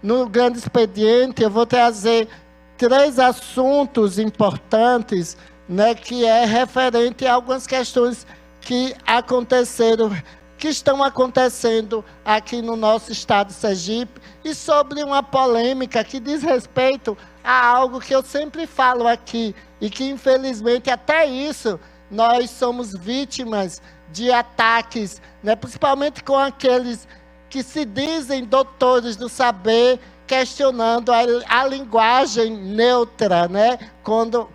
no grande expediente, eu vou trazer 3 assuntos importantes, né, que é referente a algumas questões que aconteceram, que estão acontecendo aqui no nosso estado de Sergipe, e sobre uma polêmica que diz respeito a algo que eu sempre falo aqui, e que infelizmente até isso nós somos vítimas de ataques, né, principalmente com aqueles que se dizem doutores do saber, questionando a linguagem neutra, né? Quando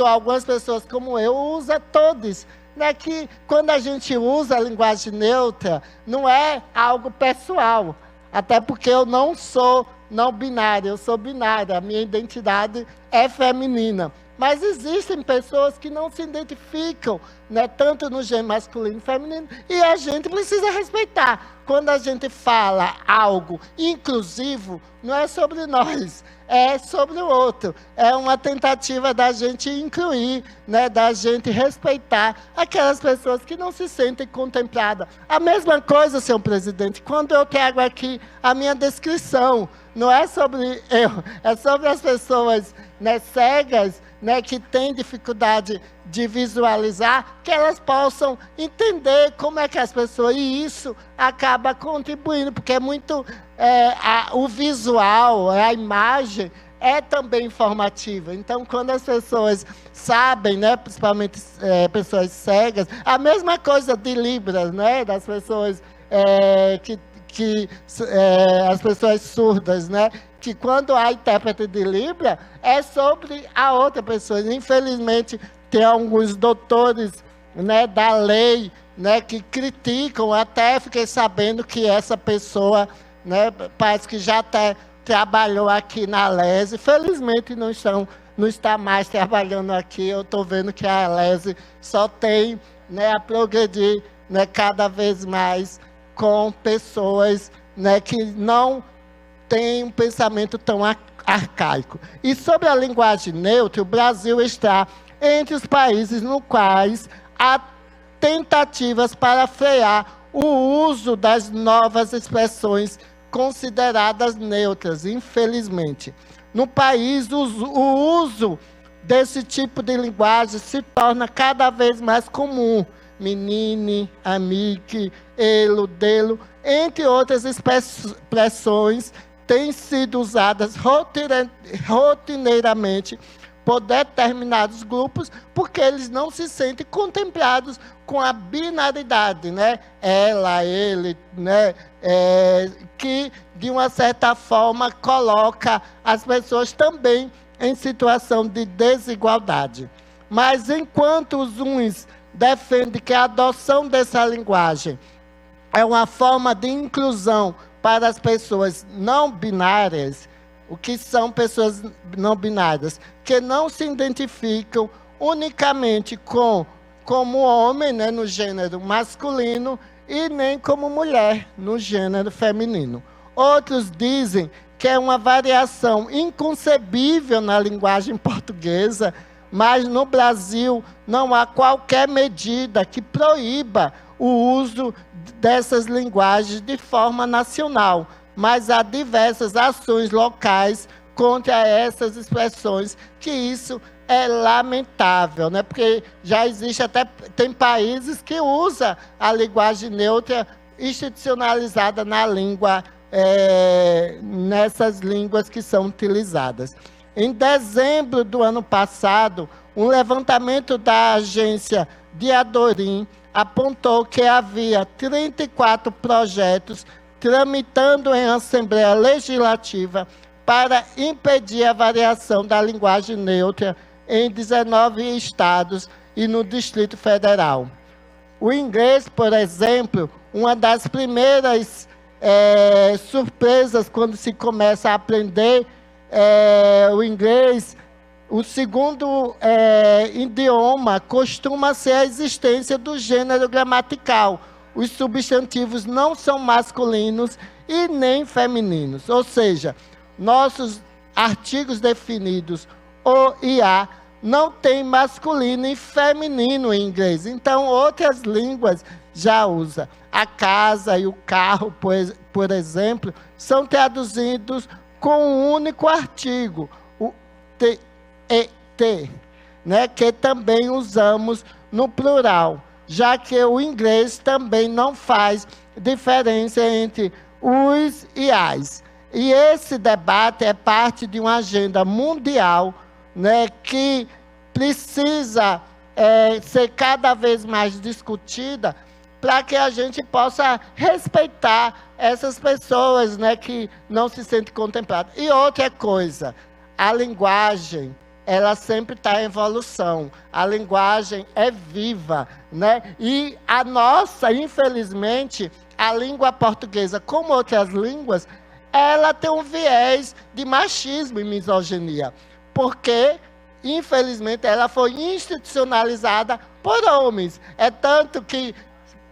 algumas pessoas como eu usam todos, né? Que quando a gente usa a linguagem neutra, não é algo pessoal, até porque eu não sou não binária, eu sou binária, a minha identidade é feminina. Mas existem pessoas que não se identificam, né, tanto no gênero masculino e feminino, e a gente precisa respeitar. Quando a gente fala algo inclusivo, não é sobre nós, é sobre o outro. É uma tentativa da gente incluir, né, da gente respeitar aquelas pessoas que não se sentem contempladas. A mesma coisa, senhor presidente, quando eu trago aqui a minha descrição, não é sobre eu, é sobre as pessoas, né, cegas, né, que têm dificuldade de visualizar, que elas possam entender como é que as pessoas... E isso acaba contribuindo, porque é muito... o visual, a imagem, é também informativa. Então, quando as pessoas sabem, né, principalmente pessoas cegas, a mesma coisa de Libras, né, das pessoas as pessoas surdas, né? Que quando há intérprete de Libra, é sobre a outra pessoa. Infelizmente, tem alguns doutores, né, da lei, né, que criticam, até fiquei sabendo que essa pessoa, né, parece que já até trabalhou aqui na LESE, felizmente não está mais trabalhando aqui. Eu estou vendo que a LESE só tem, né, a progredir, né, cada vez mais com pessoas, né, que não têm um pensamento tão arcaico. E sobre a linguagem neutra, o Brasil está entre os países no quais há tentativas para frear o uso das novas expressões consideradas neutras, infelizmente. No país, o uso desse tipo de linguagem se torna cada vez mais comum. Menine, amique, ele, dele, entre outras expressões, têm sido usadas rotineiramente por determinados grupos, porque eles não se sentem contemplados com a binaridade, né? Ela, ele, né? Que, de uma certa forma, coloca as pessoas também em situação de desigualdade. Mas, enquanto os uns defendem que a adoção dessa linguagem é uma forma de inclusão para as pessoas não binárias, o que são pessoas não binárias, que não se identificam unicamente como homem, né, no gênero masculino, e nem como mulher, no gênero feminino. Outros dizem que é uma variação inconcebível na linguagem portuguesa, mas no Brasil não há qualquer medida que proíba o uso dessas linguagens de forma nacional, mas há diversas ações locais contra essas expressões, que isso é lamentável, né? Porque já existe tem países que usam a linguagem neutra institucionalizada na língua, nessas línguas que são utilizadas. Em dezembro do ano passado, um levantamento da agência Diadorim apontou que havia 34 projetos tramitando em Assembleia Legislativa para impedir a variação da linguagem neutra em 19 estados e no Distrito Federal. O inglês, por exemplo, uma das primeiras surpresas quando se começa a aprender o inglês, o segundo idioma costuma ser a existência do gênero gramatical. Os substantivos não são masculinos e nem femininos, ou seja, nossos artigos definidos, o e a, não tem masculino e feminino em inglês. Então, outras línguas já usam. A casa e o carro, por exemplo, são traduzidos com um único artigo, o T, né, que também usamos no plural, já que o inglês também não faz diferença entre os e as. E esse debate é parte de uma agenda mundial, né, que precisa ser cada vez mais discutida para que a gente possa respeitar essas pessoas, né, que não se sentem contempladas. E outra coisa, a linguagem, ela sempre está em evolução. A linguagem é viva, né? E a nossa, infelizmente, a língua portuguesa, como outras línguas, ela tem um viés de machismo e misoginia, porque, infelizmente, ela foi institucionalizada por homens. É tanto que,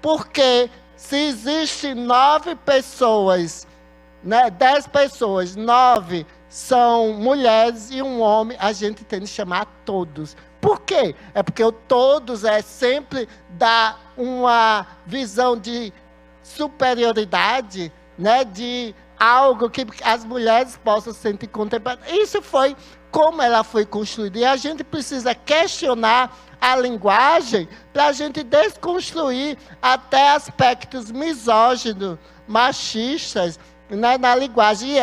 porque se existem 9 pessoas, né, 10 pessoas, 9 são mulheres e um homem, a gente tem que chamar todos. Por quê? É porque o todos sempre dá uma visão de superioridade, né, de algo que as mulheres possam se sentir contempladas. Isso foi como ela foi construída. E a gente precisa questionar a linguagem para a gente desconstruir até aspectos misóginos, machistas, né, na linguagem. E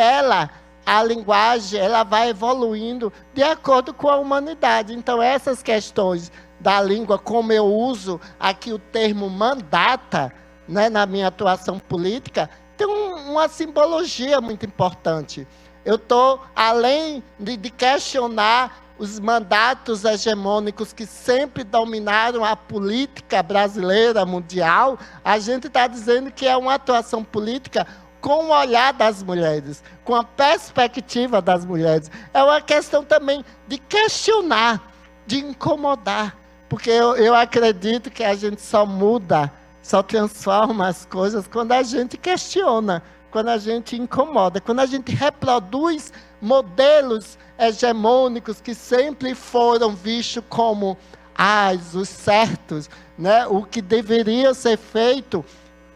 a linguagem, ela vai evoluindo de acordo com a humanidade. Então, essas questões da língua, como eu uso aqui o termo mandata, né, na minha atuação política, tem uma simbologia muito importante. Eu estou, além de questionar os mandatos hegemônicos que sempre dominaram a política brasileira, mundial, a gente está dizendo que é uma atuação política com o olhar das mulheres, com a perspectiva das mulheres. É uma questão também de questionar, de incomodar, porque eu acredito que a gente só muda, só transforma as coisas quando a gente questiona, quando a gente incomoda, quando a gente reproduz modelos hegemônicos que sempre foram vistos como os certos, né? O que deveria ser feito,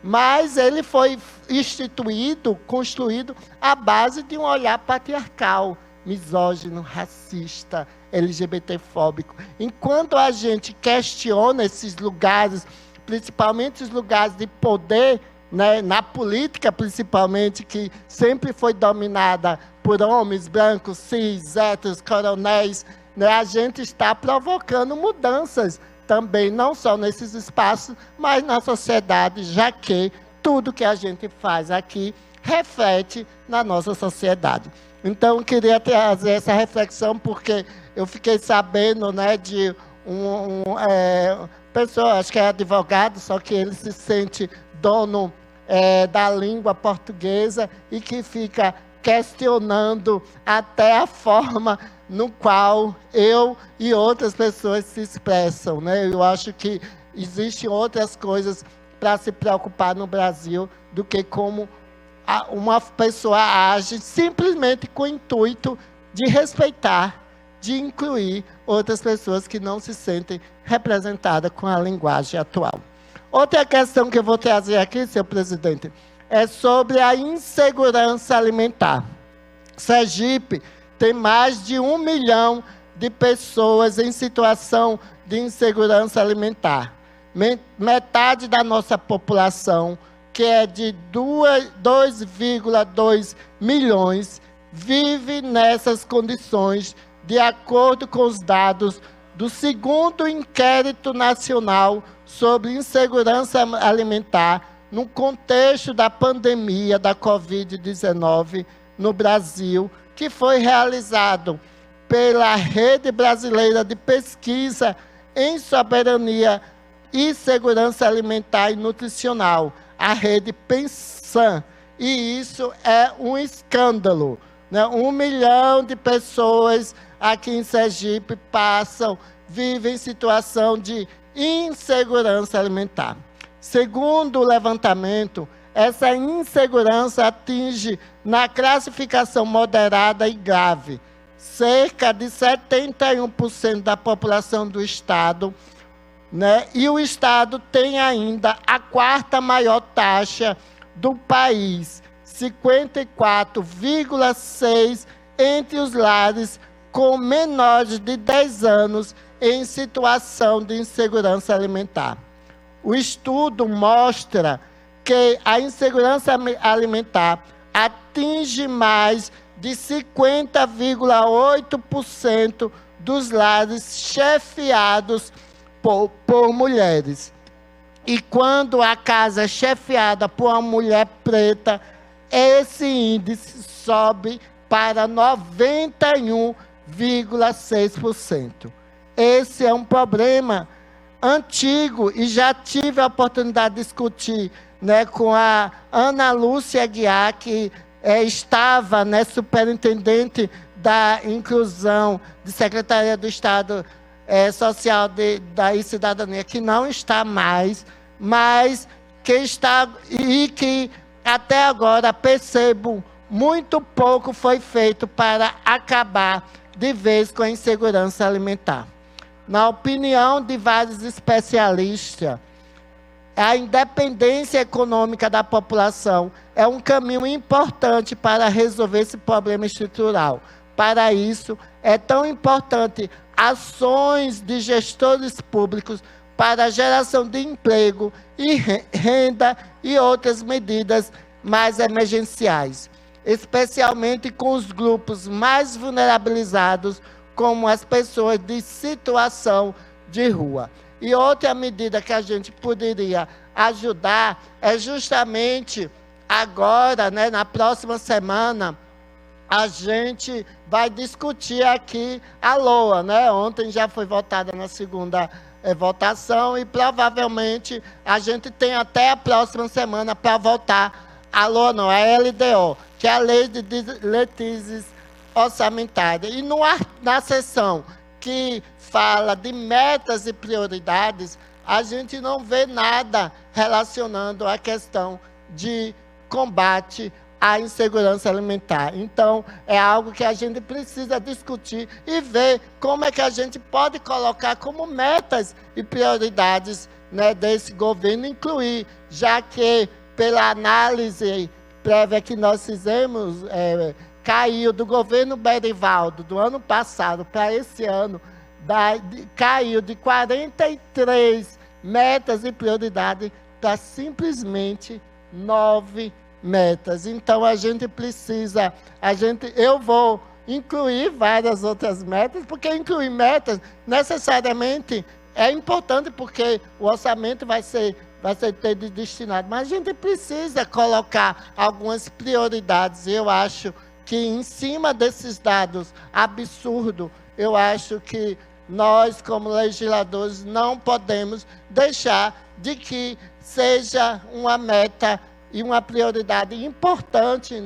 mas ele foi instituído, construído à base de um olhar patriarcal, misógino, racista, LGBTfóbico. Enquanto a gente questiona esses lugares, principalmente os lugares de poder, né, na política principalmente, que sempre foi dominada por homens brancos, cis, héteros, coronéis, né, a gente está provocando mudanças também, não só nesses espaços, mas na sociedade, já que tudo que a gente faz aqui reflete na nossa sociedade. Então, eu queria trazer essa reflexão, porque eu fiquei sabendo, né, de pessoa, acho que é advogado, só que ele se sente dono da língua portuguesa e que fica questionando até a forma no qual eu e outras pessoas se expressam, né? Eu acho que existem outras coisas para se preocupar no Brasil do que como uma pessoa age simplesmente com o intuito de respeitar, de incluir outras pessoas que não se sentem representadas com a linguagem atual. Outra questão que eu vou trazer aqui, senhor presidente, é sobre a insegurança alimentar. Sergipe tem mais de 1 milhão de pessoas em situação de insegurança alimentar. Metade da nossa população, que é de 2,2 milhões, vive nessas condições, de acordo com os dados do 2º Inquérito Nacional sobre Insegurança Alimentar, no contexto da pandemia da Covid-19 no Brasil, que foi realizado pela Rede Brasileira de Pesquisa em Soberania e Segurança Alimentar e Nutricional, a Rede Pensan. E isso é um escândalo, né? 1 milhão de pessoas aqui em Sergipe vivem em situação de insegurança alimentar. Segundo o levantamento, essa insegurança atinge, na classificação moderada e grave, cerca de 71% da população do Estado, né? E o Estado tem ainda a quarta maior taxa do país, 54,6% entre os lares com menores de 10 anos em situação de insegurança alimentar. O estudo mostra que a insegurança alimentar atinge mais de 50,8% dos lares chefiados por mulheres. E quando a casa é chefiada por uma mulher preta, esse índice sobe para 91,6%. Esse é um problema antigo e já tive a oportunidade de discutir, né, com a Ana Lúcia Aguiar, que estava, né, superintendente da inclusão de Secretaria do Estado Social da Cidadania, que não está mais, mas que está, e que até agora percebo muito pouco foi feito para acabar de vez com a insegurança alimentar. Na opinião de vários especialistas, a independência econômica da população é um caminho importante para resolver esse problema estrutural. Para isso, é tão importante ações de gestores públicos para a geração de emprego e renda e outras medidas mais emergenciais, especialmente com os grupos mais vulnerabilizados, como as pessoas de situação de rua. E outra medida que a gente poderia ajudar é justamente agora, né, na próxima semana, a gente vai discutir aqui a LOA, né? Ontem já foi votada na segunda votação e provavelmente a gente tem até a próxima semana para votar a LOA, não, a LDO, que é a Lei de Diretrizes Orçamentárias. E na sessão que fala de metas e prioridades, a gente não vê nada relacionando a questão de combate à insegurança alimentar. Então, é algo que a gente precisa discutir e ver como é que a gente pode colocar como metas e prioridades, né, desse governo, incluir, já que pela análise prévia que nós fizemos, caiu do governo Berivaldo, do ano passado para esse ano, caiu de 43 metas e prioridades para simplesmente 9 metas. Então, a gente precisa, eu vou incluir várias outras metas, porque incluir metas necessariamente é importante, porque o orçamento vai ser destinado, mas a gente precisa colocar algumas prioridades. Eu acho que em cima desses dados absurdos, eu acho que nós, como legisladores, não podemos deixar de que seja uma meta e uma prioridade importante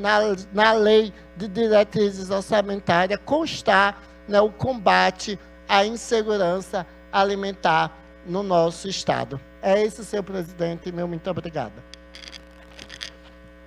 na lei de diretrizes orçamentárias constar, né, o combate à insegurança alimentar no nosso Estado. É isso, senhor presidente, meu muito obrigado.